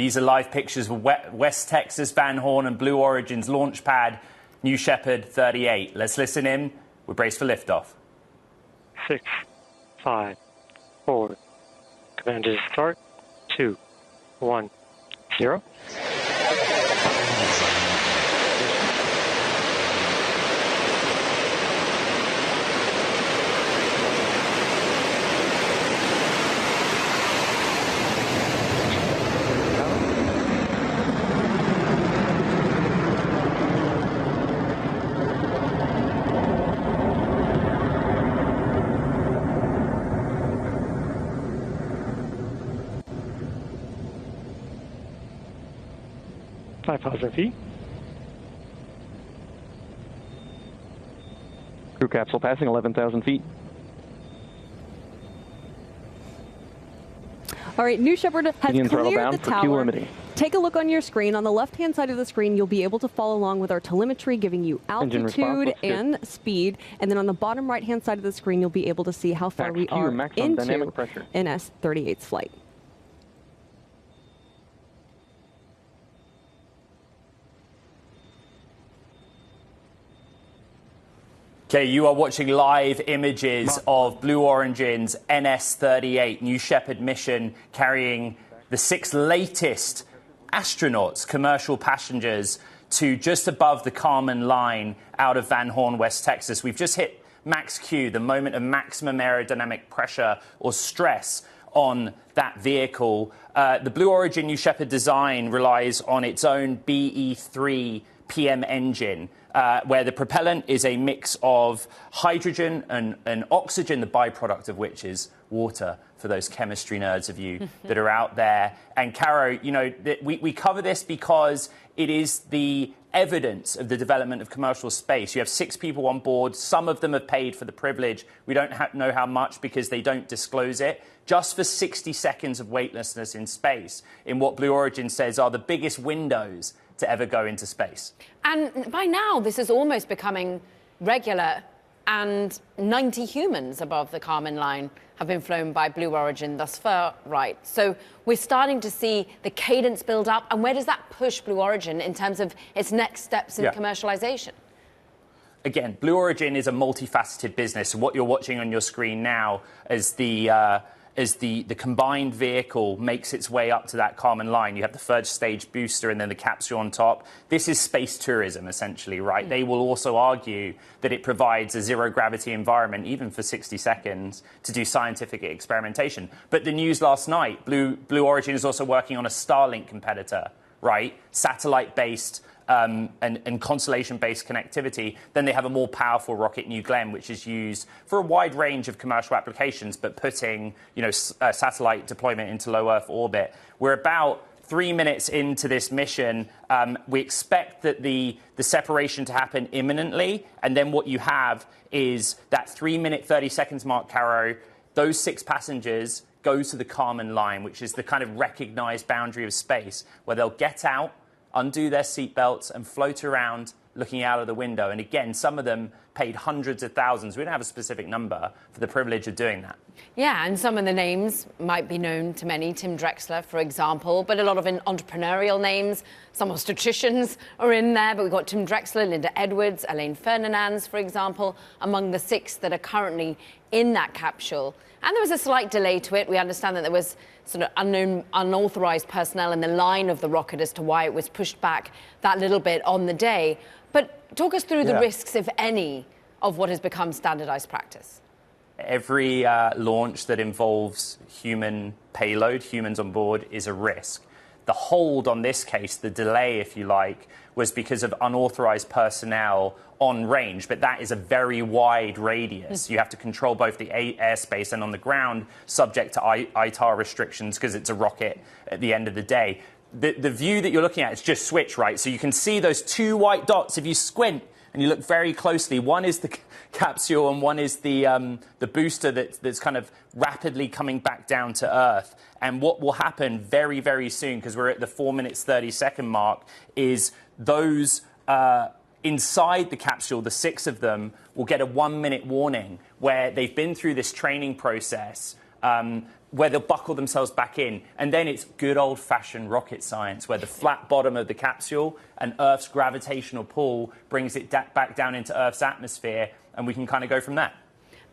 These are live pictures of West Texas Van Horn and Blue Origin's launch pad, New Shepard 38. Let's listen in. We're braced for liftoff. 6, 5, 4. Command is start. 2, 1, 0. 5,000 feet. Crew capsule passing 11,000 feet. All right, New Shepard has cleared the tower. Limiting. Take a look on your screen. On the left-hand side of the screen, you'll be able to follow along with our telemetry, giving you altitude and speed. And then on the bottom right-hand side of the screen, you'll be able to see how far we are into NS-38's flight. Okay, you are watching live images of Blue Origin's NS-38 New Shepard mission carrying the 6 latest astronauts, commercial passengers, to just above the Kármán line out of Van Horn, West Texas. We've just hit max Q, the moment of maximum aerodynamic pressure or stress on that vehicle. The Blue Origin New Shepard design relies on its own BE3 PM engine, where the propellant is a mix of hydrogen and oxygen, the byproduct of which is water, for those chemistry nerds of you that are out there. And Caro, you know, we cover this because it is the evidence of the development of commercial space. You have 6 people on board. Some of them have paid for the privilege. We don't know how much because they don't disclose it. Just for 60 seconds of weightlessness in space, in what Blue Origin says are the biggest windows to ever go into space. And by now, this is almost becoming regular, and 90 humans above the Kármán line have been flown by Blue Origin thus far, right? So we're starting to see the cadence build up. And where does that push Blue Origin in terms of its next steps in commercialization? Again, Blue Origin is a multifaceted business. What you're watching on your screen now is the combined vehicle makes its way up to that Kármán line. You have the third stage booster and then the capsule on top. This is space tourism, essentially, right? They will also argue that it provides a zero-gravity environment, even for 60 seconds, to do scientific experimentation. But the news last night, Blue Origin is also working on a Starlink competitor, right? Satellite-based and constellation-based connectivity. Then they have a more powerful rocket, New Glenn, which is used for a wide range of commercial applications, but putting, you know, satellite deployment into low Earth orbit. We're about 3 minutes into this mission. We expect that the separation to happen imminently, and then what you have is that 3 minute 30 seconds mark, Caro. Those 6 passengers go to the Kármán line, which is the kind of recognized boundary of space, where they'll get out, undo their seatbelts and float around looking out of the window. And again, some of them paid hundreds of thousands. We don't have a specific number for the privilege of doing that. Yeah, and some of the names might be known to many. Tim Drexler, for example, but a lot of entrepreneurial names. Some obstetricians are in there, but we've got Tim Drexler, Linda Edwards, Elaine Fernandez, for example, among the 6 that are currently in that capsule. And there was a slight delay to it. We understand that there was sort of unauthorized personnel in the line of the rocket as to why it was pushed back that little bit on the day. But talk us through the risks, if any, of what has become standardized practice. Every launch that involves human payload, humans on board, is a risk. The hold on this case, the delay, if you like, was because of unauthorized personnel on range, but that is a very wide radius. You have to control both the airspace and on the ground, subject to ITAR restrictions because it's a rocket at the end of the day. The view that you're looking at is just switch, right? So you can see those 2 white dots if you squint and you look very closely. One is the capsule and one is the booster that's kind of rapidly coming back down to Earth. And what will happen very, very soon, because we're at the 4 minutes, 30 second mark, is those inside the capsule, the 6 of them, will get a 1 minute warning where they've been through this training process. where they'll buckle themselves back in. And then it's good old-fashioned rocket science, where the flat bottom of the capsule and Earth's gravitational pull brings it back down into Earth's atmosphere, and we can kind of go from there.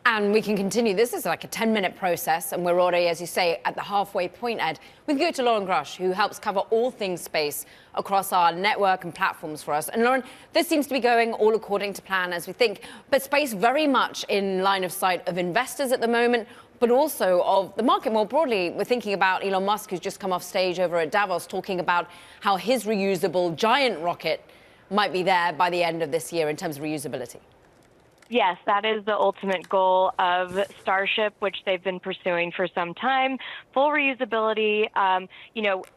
And we can continue. This is like a 10-minute process, and we're already, as you say, at the halfway point, Ed. We can go to Loren Grush, who helps cover all things space across our network and platforms for us. And Loren, this seems to be going all according to plan as we think, but space very much in line of sight of investors at the moment, but also of the market more broadly. We're thinking about Elon Musk, who's just come off stage over at Davos, talking about how his reusable giant rocket might be there by the end of this year in terms of reusability. Yes, that is the ultimate goal of Starship, which they've been pursuing for some time. Full reusability,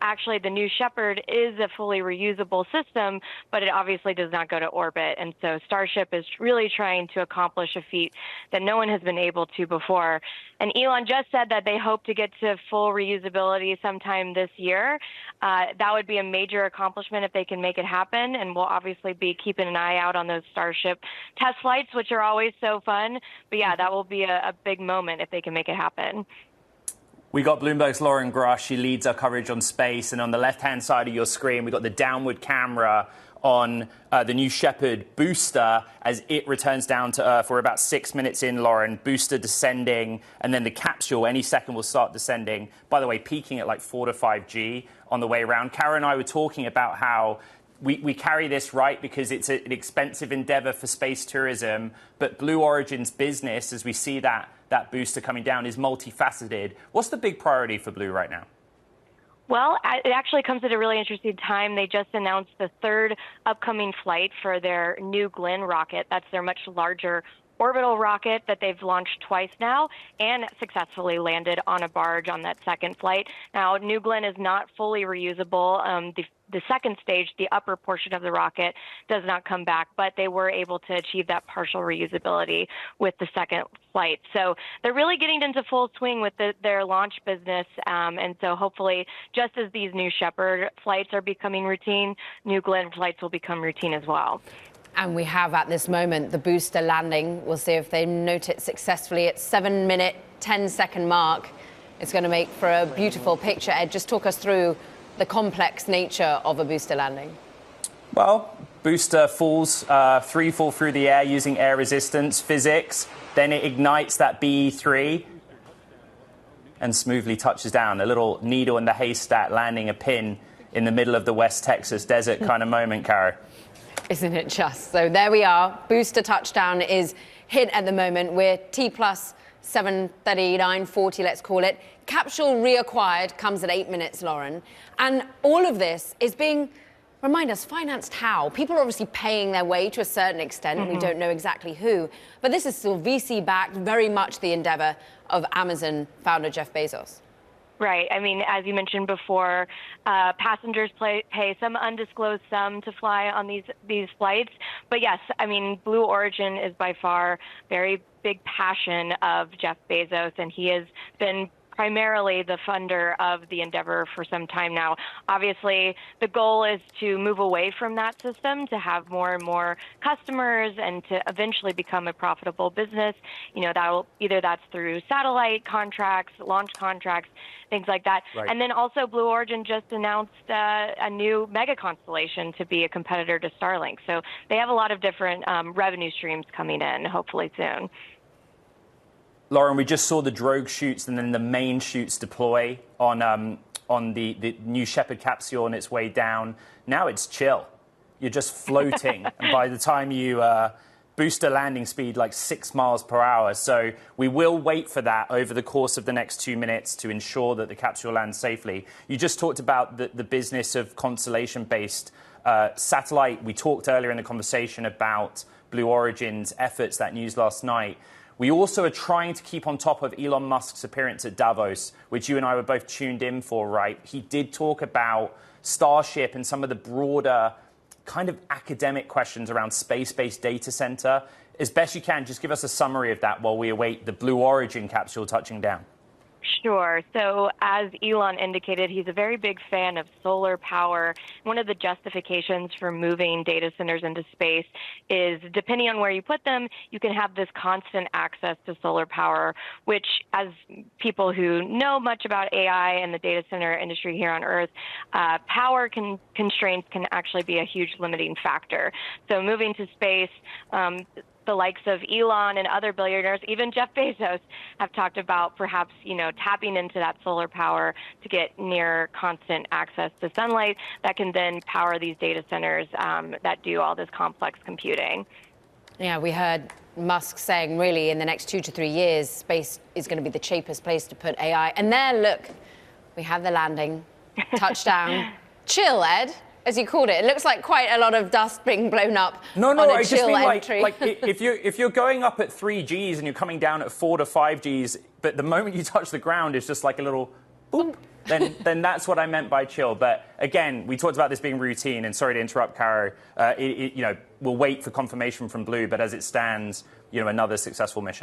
actually the New Shepard is a fully reusable system, but it obviously does not go to orbit. And so Starship is really trying to accomplish a feat that no one has been able to before. And Elon just said that they hope to get to full reusability sometime this year. That would be a major accomplishment if they can make it happen. And we'll obviously be keeping an eye out on those Starship test flights, which are always so fun. But yeah, that will be a big moment if they can make it happen. We got Bloomberg's Loren Grush. She leads our coverage on space. And on the left-hand side of your screen, we got the downward camera on the New Shepard booster as it returns down to Earth. We're about 6 minutes in, Loren. Booster descending, and then the capsule any second will start descending. By the way, peaking at like 4 to 5G on the way around. Kara and I were talking about how we carry this right because it's an expensive endeavor for space tourism, but Blue Origin's business, as we see that booster coming down, is multifaceted. What's the big priority for Blue right now? Well, it actually comes at a really interesting time. They just announced the third upcoming flight for their New Glenn rocket. That's their much larger orbital rocket that they've launched twice now and successfully landed on a barge on that second flight. Now, New Glenn is not fully reusable. The second stage, the upper portion of the rocket, does not come back, but they were able to achieve that partial reusability with the second flight. So they're really getting into full swing with their launch business. And so hopefully, just as these New Shepard flights are becoming routine, New Glenn flights will become routine as well. And we have at this moment the booster landing. We'll see if they note it successfully at 7-minute, 10-second mark. It's going to make for a beautiful picture. Ed, just talk us through the complex nature of a booster landing. Well, booster falls, three fall through the air using air resistance physics. Then it ignites that BE3 and smoothly touches down. A little needle in the haystack landing a pin in the middle of the West Texas desert kind of moment, Kara. Isn't it just? So there we are. Booster touchdown is hit at the moment. We're T plus 739.40, let's call it. Capsule reacquired comes at 8 minutes, Loren. And all of this is being, remind us, financed how? People are obviously paying their way to a certain extent. We don't know exactly who. But this is still VC-backed, very much the endeavor of Amazon founder Jeff Bezos. Right. I mean, as you mentioned before, passengers pay some undisclosed sum to fly on these flights. But yes, I mean, Blue Origin is by far very big passion of Jeff Bezos, and he has been primarily the funder of the endeavor for some time now. Obviously, the goal is to move away from that system, to have more and more customers, and to eventually become a profitable business. You know, that's through satellite contracts, launch contracts, things like that. Right. And then also Blue Origin just announced a new mega constellation to be a competitor to Starlink. So they have a lot of different revenue streams coming in, hopefully soon. Loren, we just saw the drogue chutes and then the main chutes deploy on the New Shepard capsule on its way down. Now it's chill. You're just floating. And by the time you booster landing speed like 6 miles per hour. So we will wait for that over the course of the next 2 minutes to ensure that the capsule lands safely. You just talked about the business of constellation-based satellite. We talked earlier in the conversation about Blue Origin's efforts, that news last night. We also are trying to keep on top of Elon Musk's appearance at Davos, which you and I were both tuned in for, right? He did talk about Starship and some of the broader kind of academic questions around space-based data center. As best you can, just give us a summary of that while we await the Blue Origin capsule touching down. Sure. So as Elon indicated, he's a very big fan of solar power. One of the justifications for moving data centers into space is, depending on where you put them, you can have this constant access to solar power, which, as people who know much about AI and the data center industry here on Earth, power constraints can actually be a huge limiting factor. So moving to space, the likes of Elon and other billionaires, even Jeff Bezos, have talked about perhaps, tapping into that solar power to get near constant access to sunlight that can then power these data centers that do all this complex computing. Yeah, we heard Musk saying, really, in the next 2 to 3 years, space is going to be the cheapest place to put AI. And there, look, we have the landing, touchdown. Chill, Ed. As you called it, it looks like quite a lot of dust being blown up. No, on a I just mean entry. like if you're going up at 3 Gs and you're coming down at 4 to 5 Gs, but the moment you touch the ground, it's just like a little boop. Then that's what I meant by chill. But again, we talked about this being routine, and sorry to interrupt, Caro. We'll wait for confirmation from Blue, but as it stands, another successful mission.